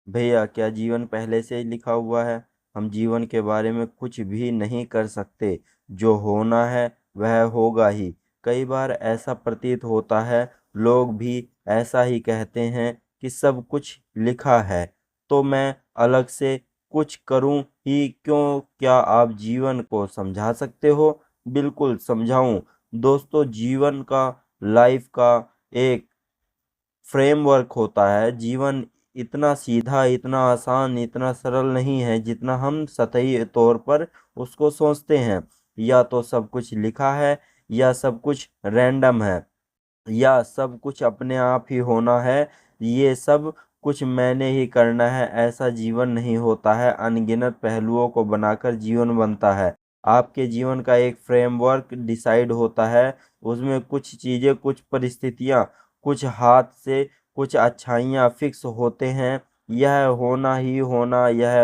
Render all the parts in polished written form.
भैया क्या जीवन पहले से ही लिखा हुआ है? हम जीवन के बारे में कुछ भी नहीं कर सकते। जो होना है वह होगा ही। कई बार ऐसा प्रतीत होता है, लोग भी ऐसा ही कहते हैं कि सब कुछ लिखा है, तो मैं अलग से कुछ करूं ही क्यों? क्या आप जीवन को समझा सकते हो? बिल्कुल समझाऊं। दोस्तों, जीवन का, लाइफ का एक फ्रेमवर्क होता है। जीवन इतना सीधा, इतना आसान, इतना सरल नहीं है जितना हम सतही तौर पर उसको सोचते हैं। या तो सब कुछ लिखा है, या सब कुछ रैंडम है, या सब कुछ अपने आप ही होना है। ये सब कुछ मैंने ही करना है, ऐसा जीवन नहीं होता है। अनगिनत पहलुओं को बनाकर जीवन बनता है। आपके जीवन का एक फ्रेमवर्क डिसाइड होता है। उसमें कुछ चीज़ें, कुछ परिस्थितियाँ, कुछ हाथ से कुछ अच्छाइयाँ फिक्स होते हैं। यह होना ही होना, यह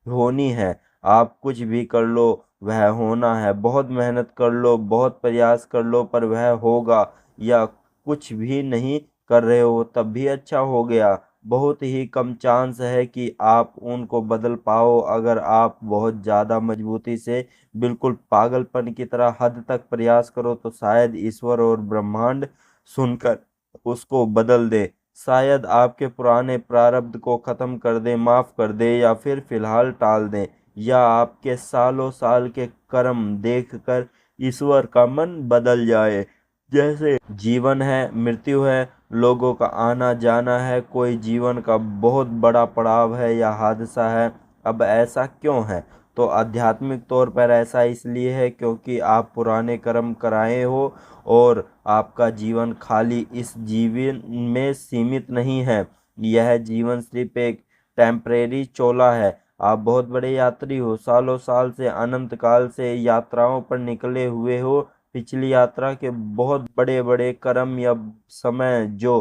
होनी है। आप कुछ भी कर लो, वह होना है। बहुत मेहनत कर लो, बहुत प्रयास कर लो, पर वह होगा। या कुछ भी नहीं कर रहे हो तब भी अच्छा हो गया। बहुत ही कम चांस है कि आप उनको बदल पाओ। अगर आप बहुत ज़्यादा मजबूती से, बिल्कुल पागलपन की तरह हद तक प्रयास करो, तो शायद ईश्वर और ब्रह्मांड सुनकर उसको बदल दे। शायद आपके पुराने प्रारब्ध को खत्म कर दे, माफ कर दे, या फिर फिलहाल टाल दे। या आपके सालों साल के कर्म देखकर ईश्वर का मन बदल जाए। जैसे जीवन है, मृत्यु है, लोगों का आना जाना है, कोई जीवन का बहुत बड़ा पड़ाव है या हादसा है। अब ऐसा क्यों है? तो आध्यात्मिक तौर पर ऐसा इसलिए है क्योंकि आप पुराने कर्म कराए हो, और आपका जीवन खाली इस जीवन में सीमित नहीं है। यह जीवन सिर्फ एक टेम्परेरी चोला है। आप बहुत बड़े यात्री हो, सालों साल से, अनंत काल से यात्राओं पर निकले हुए हो। पिछली यात्रा के बहुत बड़े बड़े कर्म या समय जो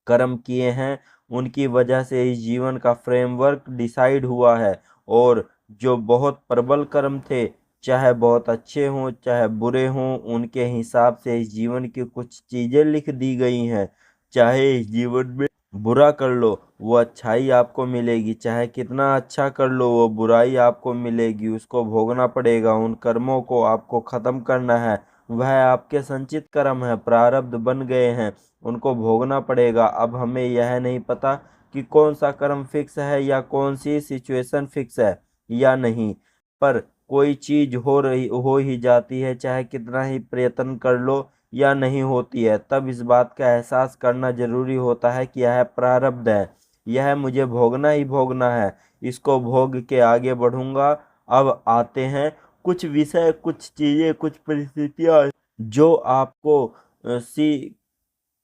कर्म किए हैं, उनकी वजह से इस जीवन का फ्रेमवर्क डिसाइड हुआ है। और जो बहुत प्रबल कर्म थे, चाहे बहुत अच्छे हों चाहे बुरे हों, उनके हिसाब से इस जीवन की कुछ चीज़ें लिख दी गई हैं। चाहे इस जीवन में बुरा कर लो, वो अच्छाई आपको मिलेगी। चाहे कितना अच्छा कर लो, वो बुराई आपको मिलेगी। उसको भोगना पड़ेगा। उन कर्मों को आपको खत्म करना है। वह आपके संचित कर्म है, प्रारब्ध बन गए हैं, उनको भोगना पड़ेगा। अब हमें यह नहीं पता कि कौन सा कर्म फिक्स है या कौन सी सिचुएशन फिक्स है या नहीं, पर कोई चीज हो ही जाती है, चाहे कितना ही प्रयत्न कर लो या नहीं होती है। तब इस बात का एहसास करना जरूरी होता है कि यह प्रारब्ध है, यह मुझे भोगना ही भोगना है। इसको भोग के आगे बढ़ूंगा। अब आते हैं कुछ विषय, कुछ चीजें, कुछ परिस्थितियां जो आपको सी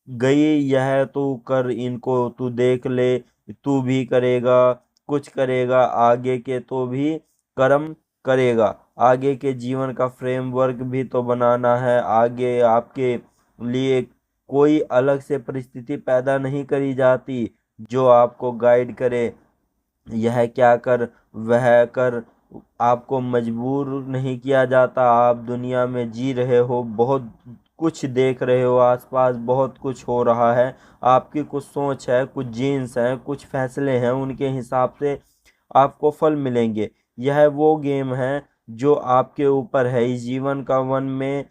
गई। यह तू कर, इनको तू देख ले, तू भी करेगा, कुछ करेगा आगे के तो भी कर्म करेगा। आगे के जीवन का फ्रेमवर्क भी तो बनाना है। आगे आपके लिए कोई अलग से परिस्थिति पैदा नहीं करी जाती जो आपको गाइड करे, यह क्या कर, वह कर। आपको मजबूर नहीं किया जाता। आप दुनिया में जी रहे हो, बहुत कुछ देख रहे हो, आसपास बहुत कुछ हो रहा है। आपकी कुछ सोच है, कुछ जीन्स हैं, कुछ फैसले हैं, उनके हिसाब से आपको फल मिलेंगे। यह वो गेम है जो आपके ऊपर है। इस जीवन का वन में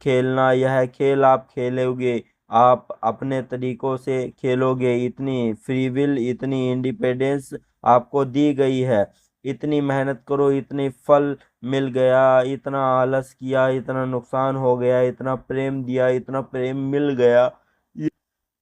खेलना, यह खेल आप खेलोगे, आप अपने तरीकों से खेलोगे। इतनी फ्री विल, इतनी इंडिपेंडेंस आपको दी गई है। इतनी मेहनत करो, इतनी फल मिल गया। इतना आलस किया, इतना नुकसान हो गया। इतना प्रेम दिया, इतना प्रेम मिल गया।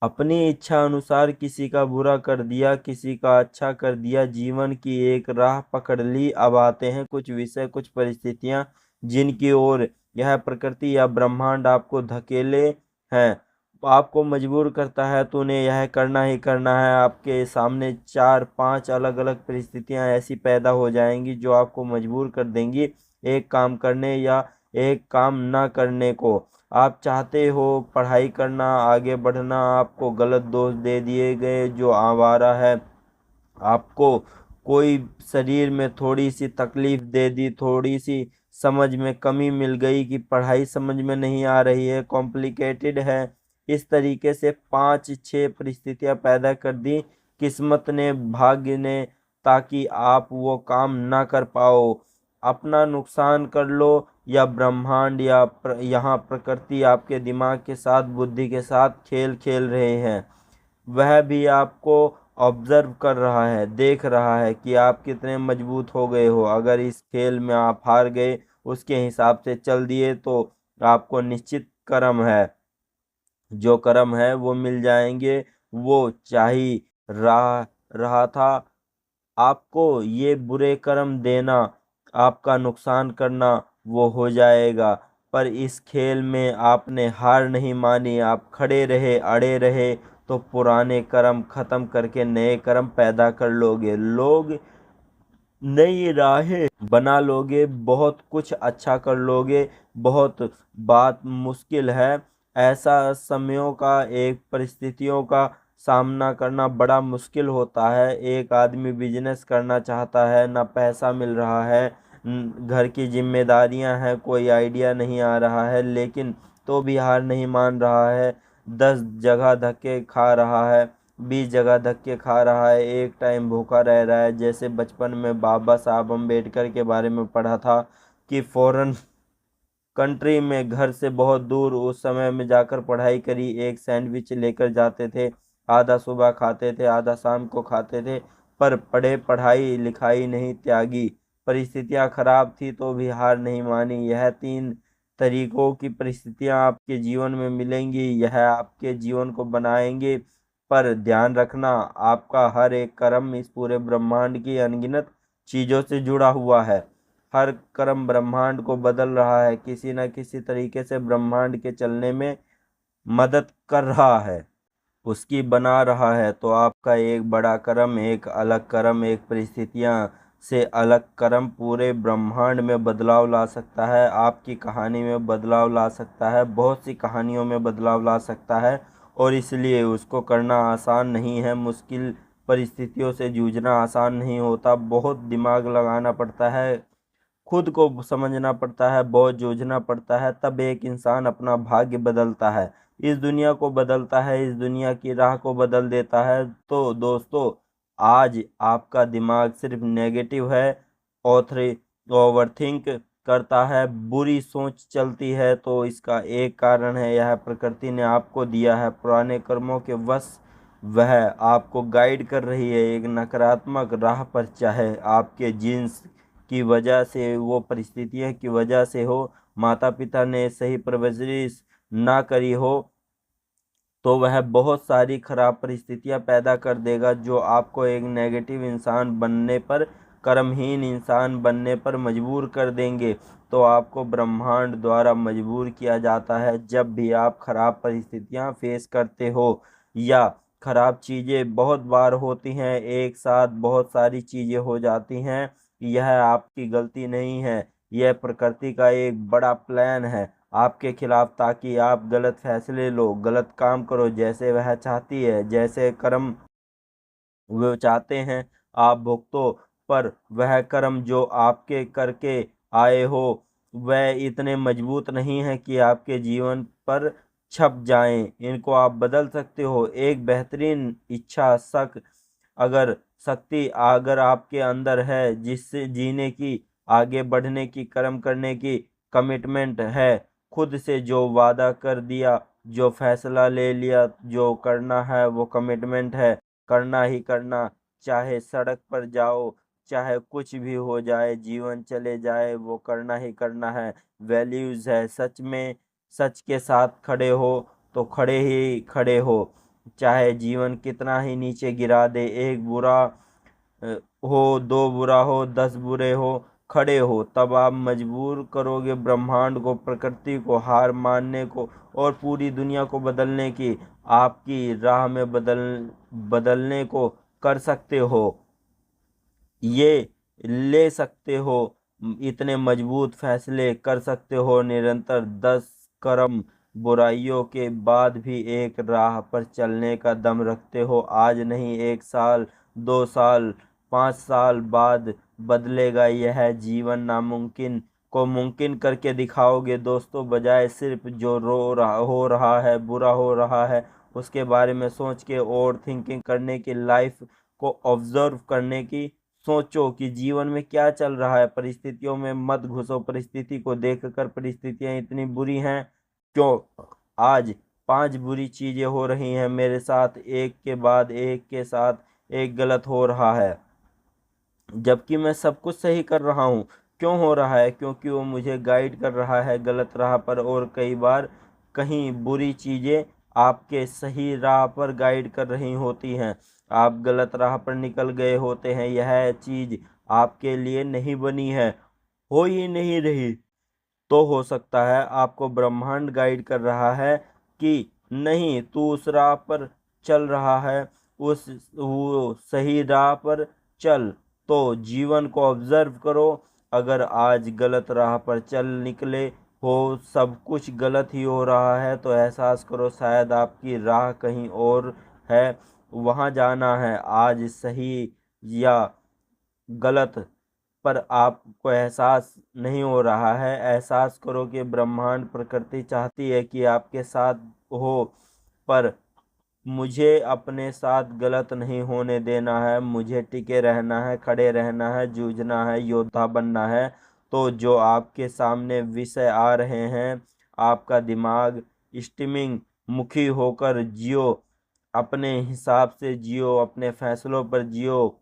अपनी इच्छा अनुसार किसी का बुरा कर दिया, किसी का अच्छा कर दिया। जीवन की एक राह पकड़ ली। अब आते हैं कुछ विषय, कुछ परिस्थितियां जिनकी ओर यह प्रकृति या ब्रह्मांड आपको धकेले हैं, आपको मजबूर करता है। तूने यह करना ही करना है। आपके सामने चार पांच अलग अलग परिस्थितियां ऐसी पैदा हो जाएंगी जो आपको मजबूर कर देंगी एक काम करने या एक काम ना करने को। आप चाहते हो पढ़ाई करना, आगे बढ़ना, आपको गलत दोस्त दे दिए गए जो आवारा है। आपको कोई शरीर में थोड़ी सी तकलीफ दे दी, थोड़ी सी समझ में कमी मिल गई कि पढ़ाई समझ में नहीं आ रही है, कॉम्प्लिकेटेड है। इस तरीके से पांच छह परिस्थितियां पैदा कर दी किस्मत ने, भाग्य ने, ताकि आप वो काम ना कर पाओ। अपना नुकसान कर लो या ब्रह्मांड या यहाँ प्रकृति आपके दिमाग के साथ, बुद्धि के साथ खेल खेल रहे हैं। वह भी आपको ऑब्जर्व कर रहा है, देख रहा है कि आप कितने मजबूत हो गए हो। अगर इस खेल में आप हार गए, उसके हिसाब से चल दिए, तो आपको निश्चित कर्म है, जो कर्म है वो मिल जाएंगे। वो चाही रहा रहा था आपको ये बुरे कर्म देना, आपका नुकसान करना, वो हो जाएगा। पर इस खेल में आपने हार नहीं मानी, आप खड़े रहे, अड़े रहे, तो पुराने कर्म खत्म करके नए कर्म पैदा कर लोगे। लोग नई राहें बना लोगे, बहुत कुछ अच्छा कर लोगे। बहुत बात मुश्किल है, ऐसा समयों का, एक परिस्थितियों का सामना करना बड़ा मुश्किल होता है। एक आदमी बिजनेस करना चाहता है, ना पैसा मिल रहा है, घर की जिम्मेदारियां हैं, कोई आइडिया नहीं आ रहा है, लेकिन तो भी हार नहीं मान रहा है। 10 जगह धक्के खा रहा है, 20 जगह धक्के खा रहा है, एक टाइम भूखा रह रहा है। जैसे बचपन में बाबा साहब अम्बेडकर के बारे में पढ़ा था कि फॉरेन कंट्री में, घर से बहुत दूर उस समय में जाकर पढ़ाई करी, एक सैंडविच लेकर जाते थे, आधा सुबह खाते थे, आधा शाम को खाते थे, पर पढ़े, पढ़ाई लिखाई नहीं त्यागी। परिस्थितियां खराब थी तो भी हार नहीं मानी। यह 3 तरीकों की परिस्थितियां आपके जीवन में मिलेंगी, यह आपके जीवन को बनाएंगे। पर ध्यान रखना, आपका हर एक कर्म इस पूरे ब्रह्मांड की अनगिनत चीजों से जुड़ा हुआ है। हर कर्म ब्रह्मांड को बदल रहा है, किसी न किसी तरीके से ब्रह्मांड के चलने में मदद कर रहा है, उसकी बना रहा है। तो आपका एक बड़ा कर्म, एक अलग कर्म, एक परिस्थितियां से अलग कर्म पूरे ब्रह्मांड में बदलाव ला सकता है, आपकी कहानी में बदलाव ला सकता है, बहुत सी कहानियों में बदलाव ला सकता है। और इसलिए उसको करना आसान नहीं है। मुश्किल परिस्थितियों से जूझना आसान नहीं होता, बहुत दिमाग लगाना पड़ता है, खुद को समझना पड़ता है, बहुत जूझना पड़ता है, तब एक इंसान अपना भाग्य बदलता है, इस दुनिया को बदलता है, इस दुनिया की राह को बदल देता है। तो दोस्तों, आज आपका दिमाग सिर्फ नेगेटिव है, ऑथर ओवरथिंक करता है, बुरी सोच चलती है, तो इसका एक कारण है, यह प्रकृति ने आपको दिया है पुराने कर्मों के वश। वह आपको गाइड कर रही है एक नकारात्मक राह पर, चाहे आपके जीन्स की वजह से, वो परिस्थितियों की वजह से हो, माता पिता ने सही परवरिश ना करी हो, तो वह बहुत सारी खराब परिस्थितियां पैदा कर देगा, जो आपको एक नेगेटिव इंसान बनने पर, कर्महीन इंसान बनने पर मजबूर कर देंगे। तो आपको ब्रह्मांड द्वारा मजबूर किया जाता है, जब भी आप खराब परिस्थितियां फेस करते हो, या खराब चीज़ें बहुत बार होती हैं, एक साथ बहुत सारी चीज़ें हो जाती हैं, यह आपकी गलती नहीं है, यह प्रकृति का एक बड़ा प्लान है आपके खिलाफ, ताकि आप गलत फैसले लो, गलत काम करो, जैसे वह चाहती है, जैसे कर्म वो चाहते हैं आप भुगतो। पर वह कर्म जो आपके करके आए हो, वह इतने मजबूत नहीं है कि आपके जीवन पर छप जाएं। इनको आप बदल सकते हो। एक बेहतरीन इच्छा शक अगर शक्ति अगर आपके अंदर है, जिससे जीने की, आगे बढ़ने की, कर्म करने की कमिटमेंट है, खुद से जो वादा कर दिया, जो फैसला ले लिया, जो करना है, वो कमिटमेंट है, करना ही करना, चाहे सड़क पर जाओ, चाहे कुछ भी हो जाए, जीवन चले जाए, वो करना ही करना है। वैल्यूज है, सच में सच के साथ खड़े हो तो खड़े ही खड़े हो, चाहे जीवन कितना ही नीचे गिरा दे, एक बुरा हो, दो बुरा हो, 10 बुरे हो, खड़े हो, तब आप मजबूर करोगे ब्रह्मांड को, प्रकृति को हार मानने को, और पूरी दुनिया को बदलने की, आपकी राह में बदलने को कर सकते हो, ये ले सकते हो, इतने मजबूत फैसले कर सकते हो। निरंतर 10 कर्म बुराइयों के बाद भी एक राह पर चलने का दम रखते हो। आज नहीं, 1 साल, 2 साल, 5 साल बाद बदलेगा यह जीवन। नामुमकिन को मुमकिन करके दिखाओगे दोस्तों, बजाय सिर्फ जो रो रहा हो रहा है, बुरा हो रहा है, उसके बारे में सोच के ओवर थिंकिंग करने की, लाइफ को ऑब्जर्व करने की सोचो कि जीवन में क्या चल रहा है। परिस्थितियों में मत घुसो, परिस्थिति को देखकर परिस्थितियां इतनी बुरी हैं क्यों। आज 5 बुरी चीजें हो रही हैं मेरे साथ, एक के बाद एक के साथ एक गलत हो रहा है, जबकि मैं सब कुछ सही कर रहा हूँ। क्यों हो रहा है? क्योंकि वो मुझे गाइड कर रहा है गलत राह पर, और कई बार कहीं बुरी चीज़ें आपके सही राह पर गाइड कर रही होती हैं। आप गलत राह पर निकल गए होते हैं, यह चीज़ आपके लिए नहीं बनी है, हो ही नहीं रही। तो हो सकता है आपको ब्रह्मांड गाइड कर रहा है कि नहीं, तू उस राह पर चल रहा है, उस वो सही राह पर चल। तो जीवन को ऑब्जर्व करो। अगर आज गलत राह पर चल निकले हो, सब कुछ गलत ही हो रहा है, तो एहसास करो शायद आपकी राह कहीं और है, वहाँ जाना है। आज सही या गलत पर आपको एहसास नहीं हो रहा है। एहसास करो कि ब्रह्मांड प्रकृति चाहती है कि आपके साथ हो, पर मुझे अपने साथ गलत नहीं होने देना है, मुझे टिके रहना है, खड़े रहना है, जूझना है, योद्धा बनना है। तो जो आपके सामने विषय आ रहे हैं, आपका दिमाग स्टीमिंग मुखी होकर जियो, अपने हिसाब से जियो, अपने फैसलों पर जियो,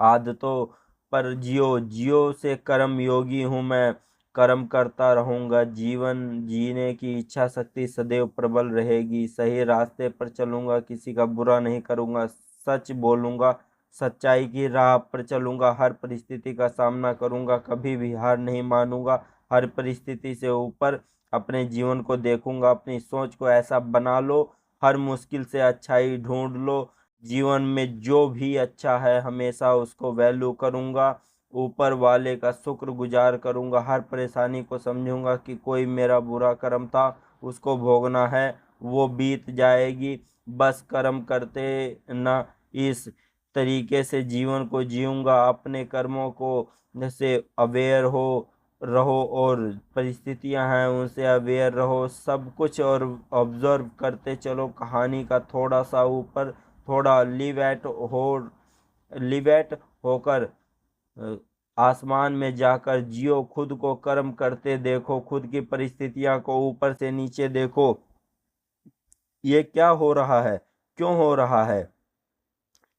आदतों पर जियो। जियो से कर्म योगी हूँ मैं, कर्म करता रहूँगा। जीवन जीने की इच्छा शक्ति सदैव प्रबल रहेगी। सही रास्ते पर चलूँगा, किसी का बुरा नहीं करूँगा, सच बोलूँगा, सच्चाई की राह पर चलूँगा, हर परिस्थिति का सामना करूँगा, कभी भी हार नहीं मानूँगा, हर परिस्थिति से ऊपर अपने जीवन को देखूँगा। अपनी सोच को ऐसा बना लो, हर मुश्किल से अच्छाई ढूंढ लो। जीवन में जो भी अच्छा है हमेशा उसको वैल्यू करूँगा, ऊपर वाले का शुक्रगुजार करूँगा, हर परेशानी को समझूंगा कि कोई मेरा बुरा कर्म था, उसको भोगना है, वो बीत जाएगी। बस कर्म करते ना, इस तरीके से जीवन को जीऊँगा। अपने कर्मों को जैसे अवेयर हो रहो, और परिस्थितियां हैं उनसे अवेयर रहो, सब कुछ और ऑब्जर्व करते चलो। कहानी का थोड़ा सा ऊपर, थोड़ा लिव एट होकर अ, आसमान में जाकर जियो, खुद को कर्म करते देखो, खुद की परिस्थितियां को ऊपर से नीचे देखो। ये क्या हो रहा है? क्यों हो रहा है?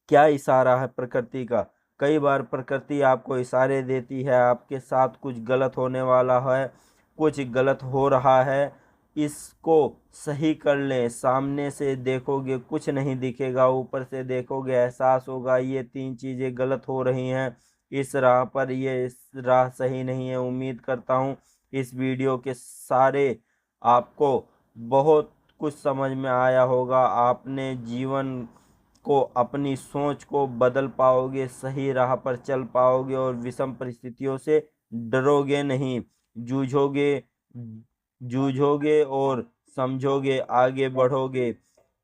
क्या इशारा है प्रकृति का? कई बार प्रकृति आपको इशारे देती है, आपके साथ कुछ गलत होने वाला है, कुछ गलत हो रहा है, इसको सही कर लें। सामने से देखोगे कुछ नहीं दिखेगा, ऊपर से देखोगे एहसास होगा ये 3 चीज़ें गलत हो रही हैं, इस राह पर, ये इस राह सही नहीं है। उम्मीद करता हूँ इस वीडियो के सारे आपको बहुत कुछ समझ में आया होगा। आपने जीवन को, अपनी सोच को बदल पाओगे, सही राह पर चल पाओगे, और विषम परिस्थितियों से डरोगे नहीं। जूझोगे, जूझोगे और समझोगे, आगे बढ़ोगे,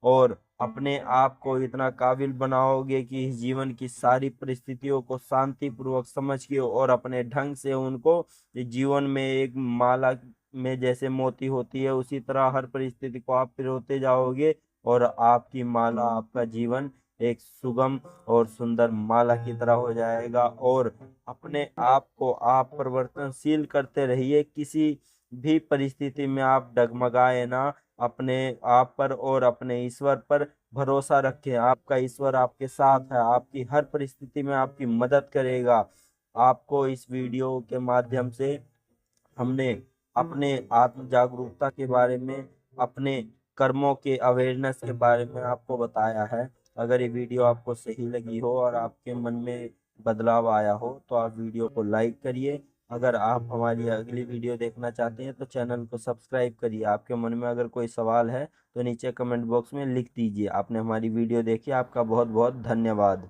और अपने आप को इतना काबिल बनाओगे कि इस जीवन की सारी परिस्थितियों को शांतिपूर्वक समझ के और अपने ढंग से उनको, जीवन में एक माला में जैसे मोती होती है उसी तरह हर परिस्थिति को आप पिरोते जाओगे, और आपकी माला, आपका जीवन एक सुगम और सुंदर माला की तरह हो जाएगा। और अपने आप को आप परिवर्तनशील करते रहिए, किसी भी परिस्थिति में आप डगमगाए ना। अपने आप पर और अपने ईश्वर पर भरोसा रखें। आपका ईश्वर आपके साथ है, आपकी हर परिस्थिति में आपकी मदद करेगा। आपको इस वीडियो के माध्यम से हमने अपने आत्म जागरूकता के बारे में, अपने कर्मों के अवेयरनेस के बारे में आपको बताया है। अगर ये वीडियो आपको सही लगी हो और आपके मन में बदलाव आया हो तो आप वीडियो को लाइक करिए। अगर आप हमारी अगली वीडियो देखना चाहते हैं तो चैनल को सब्सक्राइब करिए। आपके मन में अगर कोई सवाल है तो नीचे कमेंट बॉक्स में लिख दीजिए। आपने हमारी वीडियो देखी, आपका बहुत बहुत धन्यवाद।